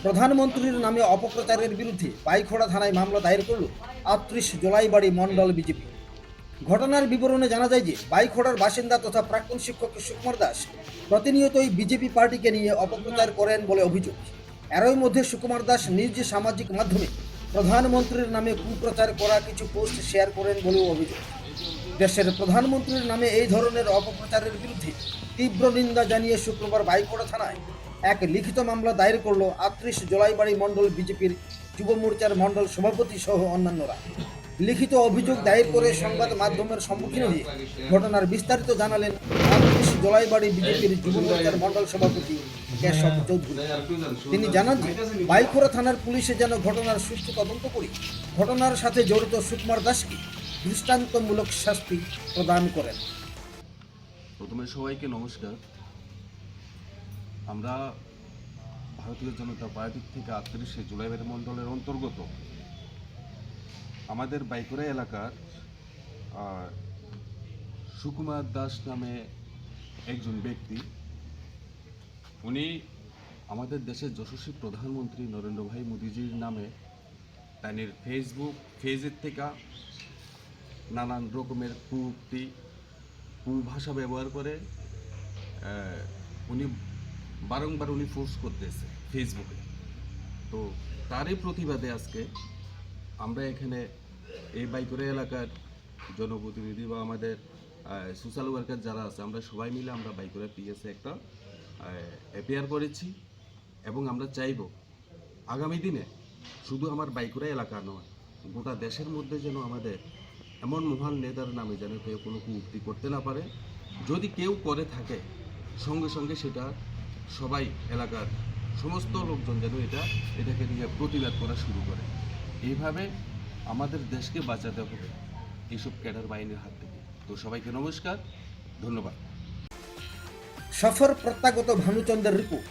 প্রধানমন্ত্রীর নামে অপপ্রচারের বিরুদ্ধে বাইখোড়া থানায় মামলা দায়ের করল ৩৮ জোলাইবাড়ি মণ্ডল বিজেপি। ঘটনার বিবরণে জানা যায় যে বাইখোড়ার বাসিন্দা তথা প্রাক্তন শিক্ষক সুকুমার দাস প্রতিনিয়তই বিজেপি পার্টিকে নিয়ে অপপ্রচার করেন বলে অভিযোগ। এরই মধ্যে সুকুমার দাস নিজ সামাজিক মাধ্যমে প্রধানমন্ত্রীর নামে কুপ্রচার করা কিছু পোস্ট শেয়ার করেন বলেও অভিযোগ। দেশের প্রধানমন্ত্রীর নামে এই ধরনের অপপ্রচারের বিরুদ্ধে তীব্র নিন্দা জানিয়ে শুক্রবার বাইখোড়া থানায় এক লিখিত মামলা দায়ের করল ৩৮ জোলাইবাড়ি মণ্ডল বিজেপির যুব মোর্চার মণ্ডল সভাপতি সহ অন্যান্যরা। লিখিত অভিযোগ দায়ের করে সংবাদ মাধ্যমের সম্মুখীন হয়ে ঘটনার বিস্তারিত জানালেন ৩৮ জোলাইবাড়ি বিজেপির যুব মোর্চার মণ্ডল সভাপতি কেশব চৌধুরী। তিনি জানান যে বাইখোড়া থানার পুলিশে যেন ঘটনার সুষ্ঠু তদন্ত করে ঘটনার সাথে জড়িত সুকুমার দাসকে দৃষ্টান্তমূলক শাস্তি প্রদান করেন। প্রথমে সবাইকে নমস্কার। আমরা ভারতীয় জনতা পার্টির থেকে ৩৮ জোলাইবাড়ি মণ্ডলের অন্তর্গত আমাদের বাইখোড়া এলাকার সুকুমার দাস নামে একজন ব্যক্তি, উনি আমাদের দেশের যশস্বী প্রধানমন্ত্রী নরেন্দ্র ভাই মোদিজির নামে তার ফেসবুক পেজের থেকে নানান রকমের কুউক্তি কুভাষা ব্যবহার করে উনি বারংবার পোস্ট করতেছে ফেসবুকে। তো তারই প্রতিবাদে আজকে আমরা এখানে এই বাইখোড়া এলাকার জনপ্রতিনিধি বা আমাদের সোশ্যাল ওয়ার্কার যারা আছে, আমরা সবাই মিলে আমরা বাইখোড়া পিএসে একটা এফআইআর করেছি এবং আমরা চাইব আগামী দিনে শুধু আমার বাইখোড়া এলাকা নয়, গোটা দেশের মধ্যে যেন আমাদের এমন মহান নেতার নামে যেন কেউ কোনো কুউক্তি করতে না পারে। যদি কেউ করে থাকে সঙ্গে সঙ্গে সেটা সবাই এলাকার সমস্ত লোকজন যেন এটাকে নিয়ে প্রতিবাদ করা শুরু করে। এইভাবে আমাদের দেশকে বাঁচাতে হবে এইসব ক্যাডার বাহিনীর হাত থেকে। তো সবাইকে নমস্কার, ধন্যবাদ। সফর প্রত্যাগত ভানুচন্দ্রের রিপোর্ট।